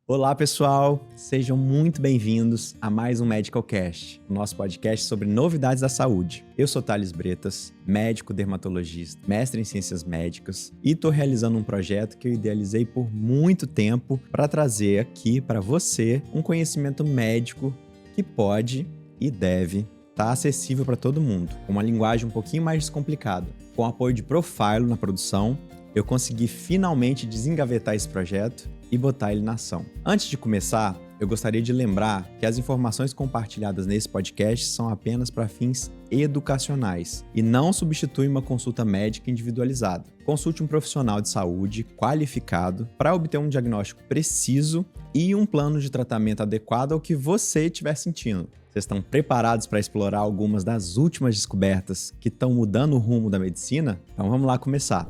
Olá, pessoal! Sejam muito bem-vindos a mais um Medical Cast, o nosso podcast sobre novidades da saúde. Eu sou Thales Bretas, médico dermatologista, mestre em ciências médicas e estou realizando um projeto que eu idealizei por muito tempo para trazer aqui para você um conhecimento médico que pode e deve estar acessível para todo mundo, com uma linguagem um pouquinho mais descomplicada. Com o apoio de Profilo na produção, eu consegui finalmente desengavetar esse projeto e botar ele na ação. Antes de começar, eu gostaria de lembrar que as informações compartilhadas nesse podcast são apenas para fins educacionais e não substituem uma consulta médica individualizada. Consulte um profissional de saúde qualificado para obter um diagnóstico preciso e um plano de tratamento adequado ao que você estiver sentindo. Vocês estão preparados para explorar algumas das últimas descobertas que estão mudando o rumo da medicina? Então vamos lá começar.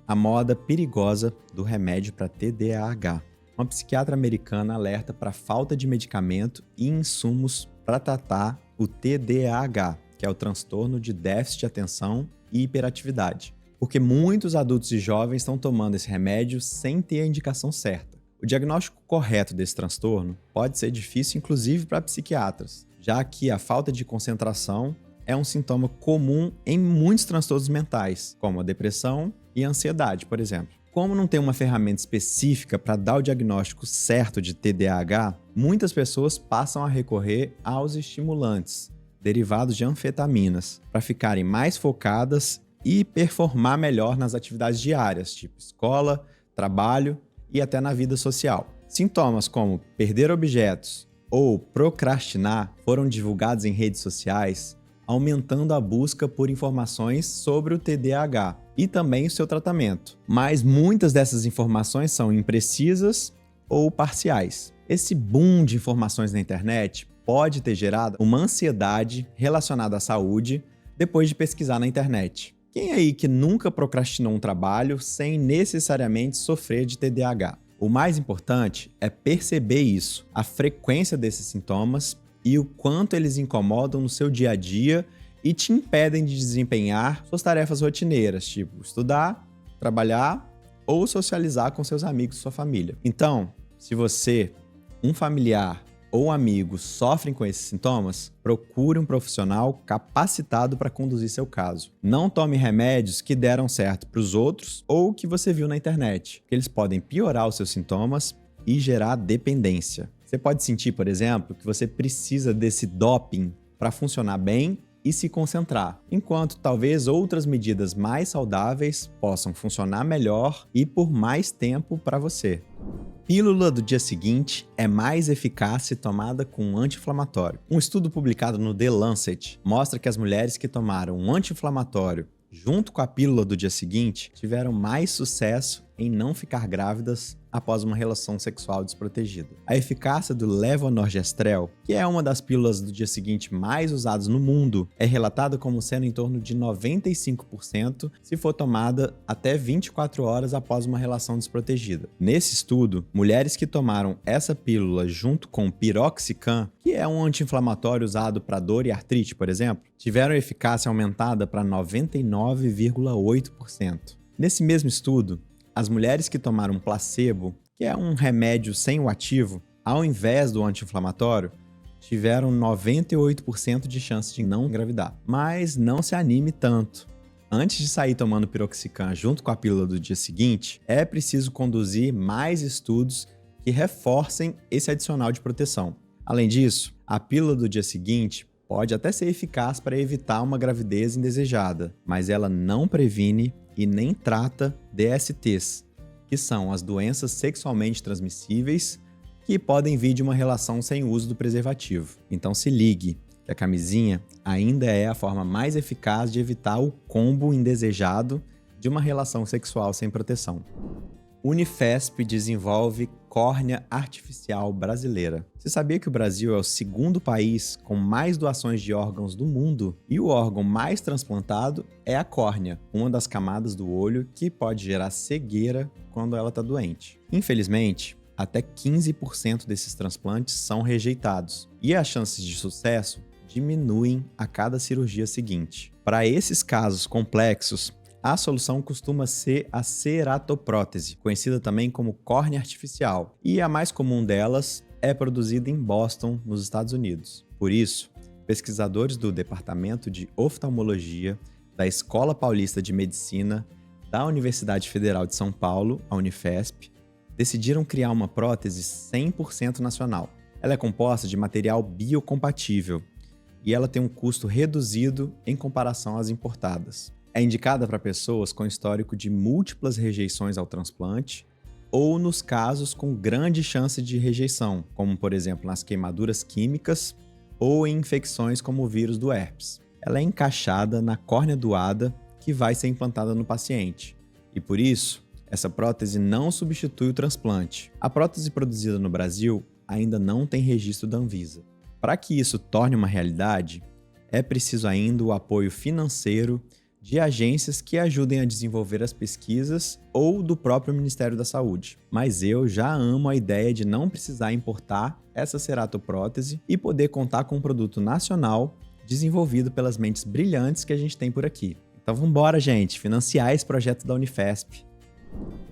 A moda perigosa do remédio para TDAH. Uma psiquiatra americana alerta para a falta de medicamento e insumos para tratar o TDAH, que é o transtorno de déficit de atenção e hiperatividade, porque muitos adultos e jovens estão tomando esse remédio sem ter a indicação certa. O diagnóstico correto desse transtorno pode ser difícil, inclusive para psiquiatras, já que a falta de concentração é um sintoma comum em muitos transtornos mentais, como a depressão e a ansiedade, por exemplo. Como não tem uma ferramenta específica para dar o diagnóstico certo de TDAH, muitas pessoas passam a recorrer aos estimulantes, derivados de anfetaminas, para ficarem mais focadas e performar melhor nas atividades diárias, tipo escola, trabalho e até na vida social. Sintomas como perder objetos ou procrastinar foram divulgados em redes sociais, aumentando a busca por informações sobre o TDAH e também o seu tratamento. Mas muitas dessas informações são imprecisas ou parciais. Esse boom de informações na internet pode ter gerado uma ansiedade relacionada à saúde depois de pesquisar na internet. Quem aí que nunca procrastinou um trabalho sem necessariamente sofrer de TDAH? O mais importante é perceber isso, a frequência desses sintomas e o quanto eles incomodam no seu dia a dia e te impedem de desempenhar suas tarefas rotineiras, tipo estudar, trabalhar ou socializar com seus amigos e sua família. Então, se você, um familiar ou um amigo sofrem com esses sintomas, procure um profissional capacitado para conduzir seu caso. Não tome remédios que deram certo para os outros ou que você viu na internet, porque eles podem piorar os seus sintomas e gerar dependência. Você pode sentir, por exemplo, que você precisa desse doping para funcionar bem e se concentrar, enquanto talvez outras medidas mais saudáveis possam funcionar melhor e por mais tempo para você. Pílula do dia seguinte é mais eficaz se tomada com um anti-inflamatório. Um estudo publicado no The Lancet mostra que as mulheres que tomaram um anti-inflamatório junto com a pílula do dia seguinte tiveram mais sucesso em não ficar grávidas após uma relação sexual desprotegida. A eficácia do levonorgestrel, que é uma das pílulas do dia seguinte mais usadas no mundo, é relatada como sendo em torno de 95% se for tomada até 24 horas após uma relação desprotegida. Nesse estudo, mulheres que tomaram essa pílula junto com piroxicam, que é um anti-inflamatório usado para dor e artrite, por exemplo, tiveram eficácia aumentada para 99,8%. Nesse mesmo estudo, as mulheres que tomaram placebo, que é um remédio sem o ativo, ao invés do anti-inflamatório, tiveram 98% de chance de não engravidar. Mas não se anime tanto. Antes de sair tomando piroxicam junto com a pílula do dia seguinte, é preciso conduzir mais estudos que reforcem esse adicional de proteção. Além disso, a pílula do dia seguinte pode até ser eficaz para evitar uma gravidez indesejada, mas ela não previne e nem trata DSTs, que são as doenças sexualmente transmissíveis que podem vir de uma relação sem uso do preservativo. Então se ligue, que a camisinha ainda é a forma mais eficaz de evitar o combo indesejado de uma relação sexual sem proteção. Unifesp desenvolve córnea artificial brasileira. Você sabia que o Brasil é o segundo país com mais doações de órgãos do mundo? E o órgão mais transplantado é a córnea, uma das camadas do olho que pode gerar cegueira quando ela está doente. Infelizmente, até 15% desses transplantes são rejeitados e as chances de sucesso diminuem a cada cirurgia seguinte. Para esses casos complexos, A solução costuma ser a ceratoprótese, conhecida também como córnea artificial, e a mais comum delas é produzida em Boston, nos Estados Unidos. Por isso, pesquisadores do Departamento de Oftalmologia da Escola Paulista de Medicina da Universidade Federal de São Paulo, a Unifesp, decidiram criar uma prótese 100% nacional. Ela é composta de material biocompatível e ela tem um custo reduzido em comparação às importadas. É indicada para pessoas com histórico de múltiplas rejeições ao transplante ou nos casos com grande chance de rejeição, como por exemplo nas queimaduras químicas ou em infecções como o vírus do herpes. Ela é encaixada na córnea doada que vai ser implantada no paciente. E por isso, essa prótese não substitui o transplante. A prótese produzida no Brasil ainda não tem registro da Anvisa. Para que isso torne uma realidade, é preciso ainda o apoio financeiro de agências que ajudem a desenvolver as pesquisas ou do próprio Ministério da Saúde. Mas eu já amo a ideia de não precisar importar essa ceratoprótese e poder contar com um produto nacional desenvolvido pelas mentes brilhantes que a gente tem por aqui. Então vamos embora, gente, financiar esse projeto da Unifesp.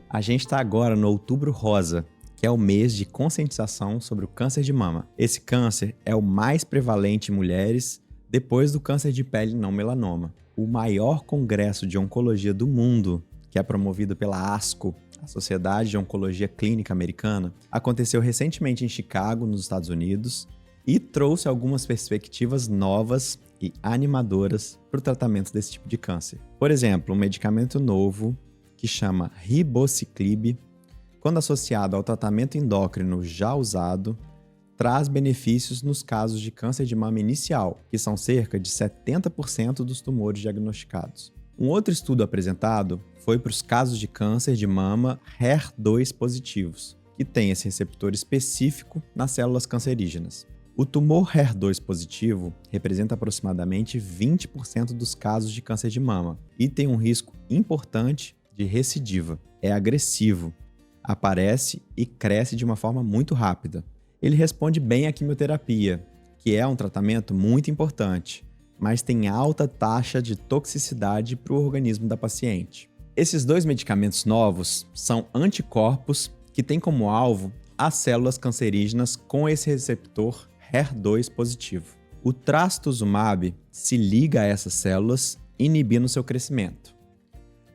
A gente está agora no Outubro Rosa, que é o mês de conscientização sobre o câncer de mama. Esse câncer é o mais prevalente em mulheres depois do câncer de pele não melanoma. O maior congresso de oncologia do mundo, que é promovido pela ASCO, a Sociedade de Oncologia Clínica Americana, aconteceu recentemente em Chicago, nos Estados Unidos, e trouxe algumas perspectivas novas e animadoras para o tratamento desse tipo de câncer. Por exemplo, um medicamento novo que chama ribociclib, quando associado ao tratamento endócrino já usado, traz benefícios nos casos de câncer de mama inicial, que são cerca de 70% dos tumores diagnosticados. Um outro estudo apresentado foi para os casos de câncer de mama HER2 positivos, que tem esse receptor específico nas células cancerígenas. O tumor HER2 positivo representa aproximadamente 20% dos casos de câncer de mama e tem um risco importante de recidiva. É agressivo, aparece e cresce de uma forma muito rápida. Ele responde bem à quimioterapia, que é um tratamento muito importante, mas tem alta taxa de toxicidade para o organismo da paciente. Esses dois medicamentos novos são anticorpos que têm como alvo as células cancerígenas com esse receptor HER2 positivo. O trastuzumab se liga a essas células, inibindo seu crescimento.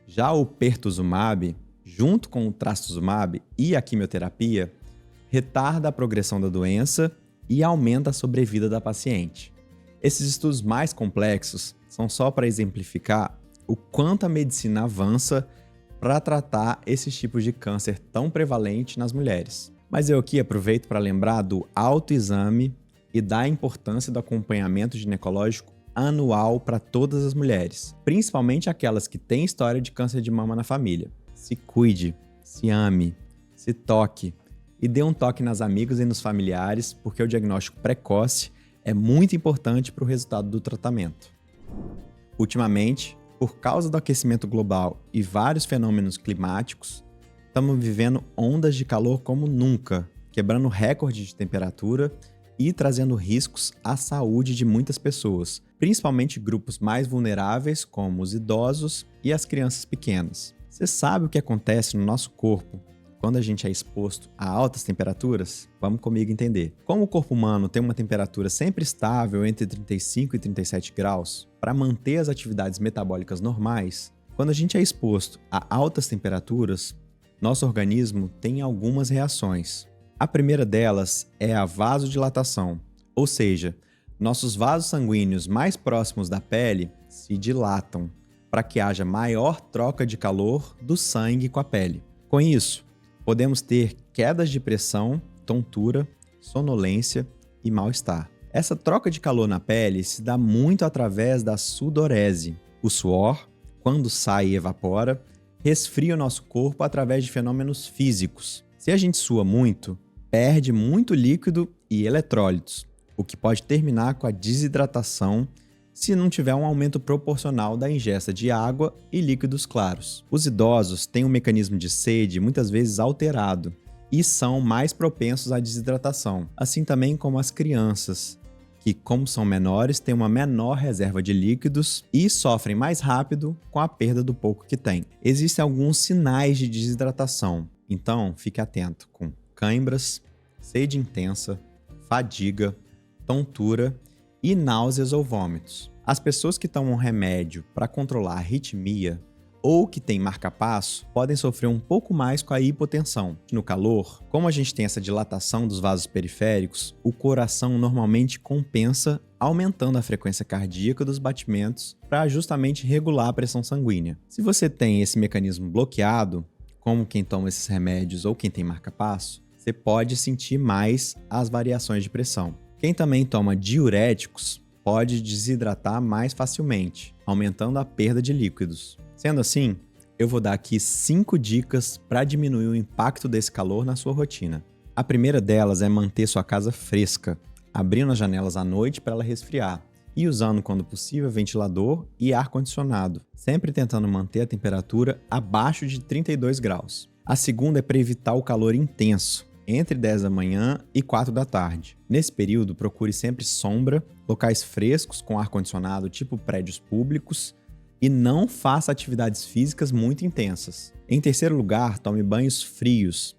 Já o pertuzumab, junto com o trastuzumab e a quimioterapia, retarda a progressão da doença e aumenta a sobrevida da paciente. Esses estudos mais complexos são só para exemplificar o quanto a medicina avança para tratar esses tipos de câncer tão prevalente nas mulheres. Mas eu aqui aproveito para lembrar do autoexame e da importância do acompanhamento ginecológico anual para todas as mulheres, principalmente aquelas que têm história de câncer de mama na família. Se cuide, se ame, se toque e dê um toque nas amigas e nos familiares, porque o diagnóstico precoce é muito importante para o resultado do tratamento. Ultimamente, por causa do aquecimento global e vários fenômenos climáticos, estamos vivendo ondas de calor como nunca, quebrando recorde de temperatura e trazendo riscos à saúde de muitas pessoas, principalmente grupos mais vulneráveis, como os idosos e as crianças pequenas. Você sabe o que acontece no nosso corpo quando a gente é exposto a altas temperaturas? Vamos comigo entender. Como o corpo humano tem uma temperatura sempre estável entre 35 e 37 graus, para manter as atividades metabólicas normais, quando a gente é exposto a altas temperaturas, nosso organismo tem algumas reações. A primeira delas é a vasodilatação, ou seja, nossos vasos sanguíneos mais próximos da pele se dilatam para que haja maior troca de calor do sangue com a pele. Com isso, podemos ter quedas de pressão, tontura, sonolência e mal-estar. Essa troca de calor na pele se dá muito através da sudorese. O suor, quando sai e evapora, resfria o nosso corpo através de fenômenos físicos. Se a gente sua muito, perde muito líquido e eletrólitos, o que pode terminar com a desidratação se não tiver um aumento proporcional da ingesta de água e líquidos claros. Os idosos têm um mecanismo de sede muitas vezes alterado e são mais propensos à desidratação, assim também como as crianças, que, como são menores, têm uma menor reserva de líquidos e sofrem mais rápido com a perda do pouco que têm. Existem alguns sinais de desidratação, então fique atento com cãibras, sede intensa, fadiga, tontura e náuseas ou vômitos. As pessoas que tomam remédio para controlar a arritmia ou que têm marca-passo podem sofrer um pouco mais com a hipotensão. No calor, como a gente tem essa dilatação dos vasos periféricos, o coração normalmente compensa aumentando a frequência cardíaca dos batimentos para justamente regular a pressão sanguínea. Se você tem esse mecanismo bloqueado, como quem toma esses remédios ou quem tem marca-passo, você pode sentir mais as variações de pressão. Quem também toma diuréticos pode desidratar mais facilmente, aumentando a perda de líquidos. Sendo assim, eu vou dar aqui 5 dicas para diminuir o impacto desse calor na sua rotina. A primeira delas é manter sua casa fresca, abrindo as janelas à noite para ela resfriar e usando, quando possível, ventilador e ar-condicionado, sempre tentando manter a temperatura abaixo de 32 graus. A segunda é para evitar o calor intenso, entre 10 da manhã e 4 da tarde. Nesse período, procure sempre sombra, locais frescos com ar-condicionado, tipo prédios públicos, e não faça atividades físicas muito intensas. Em terceiro lugar, tome banhos frios.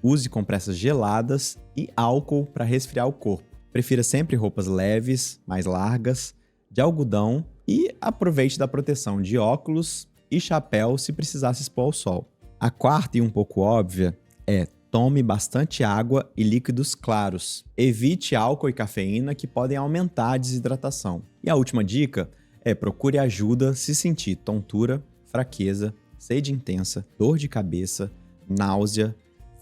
Use compressas geladas e álcool para resfriar o corpo. Prefira sempre roupas leves, mais largas, de algodão e aproveite da proteção de óculos e chapéu se precisar se expor ao sol. A quarta e um pouco óbvia é: tome bastante água e líquidos claros. Evite álcool e cafeína que podem aumentar a desidratação. E a última dica é: procure ajuda se sentir tontura, fraqueza, sede intensa, dor de cabeça, náusea,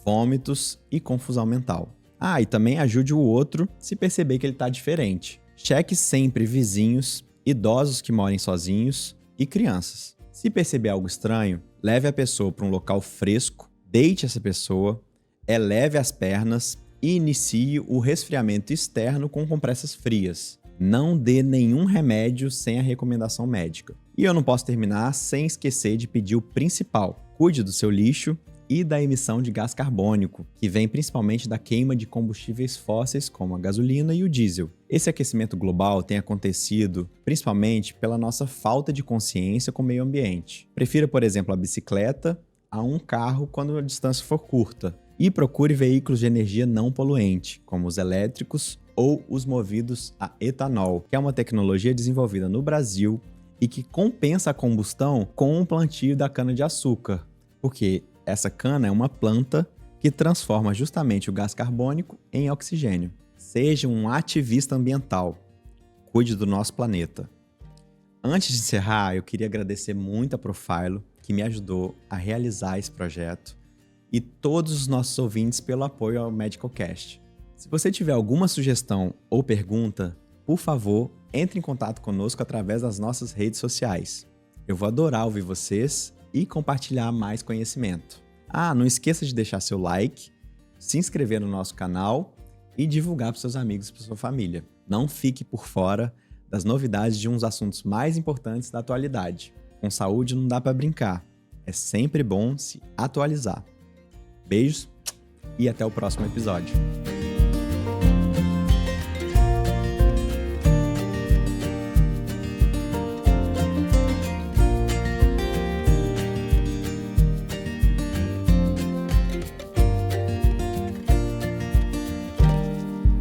vômitos e confusão mental. E também ajude o outro se perceber que ele está diferente. Cheque sempre vizinhos, idosos que morem sozinhos e crianças. Se perceber algo estranho, leve a pessoa para um local fresco, deite essa pessoa, eleve as pernas e inicie o resfriamento externo com compressas frias. Não dê nenhum remédio sem a recomendação médica. E eu não posso terminar sem esquecer de pedir o principal: cuide do seu lixo e da emissão de gás carbônico, que vem principalmente da queima de combustíveis fósseis como a gasolina e o diesel. Esse aquecimento global tem acontecido principalmente pela nossa falta de consciência com o meio ambiente. Prefira, por exemplo, a bicicleta a um carro quando a distância for curta. E procure veículos de energia não poluente, como os elétricos ou os movidos a etanol, que é uma tecnologia desenvolvida no Brasil e que compensa a combustão com o plantio da cana-de-açúcar, porque essa cana é uma planta que transforma justamente o gás carbônico em oxigênio. Seja um ativista ambiental. Cuide do nosso planeta. Antes de encerrar, eu queria agradecer muito a Profilo, que me ajudou a realizar esse projeto, e todos os nossos ouvintes pelo apoio ao MedicalCast. Se você tiver alguma sugestão ou pergunta, por favor, entre em contato conosco através das nossas redes sociais. Eu vou adorar ouvir vocês e compartilhar mais conhecimento. Não esqueça de deixar seu like, se inscrever no nosso canal e divulgar para seus amigos e para sua família. Não fique por fora das novidades de uns assuntos mais importantes da atualidade. Com saúde não dá para brincar. É sempre bom se atualizar. Beijos e até o próximo episódio.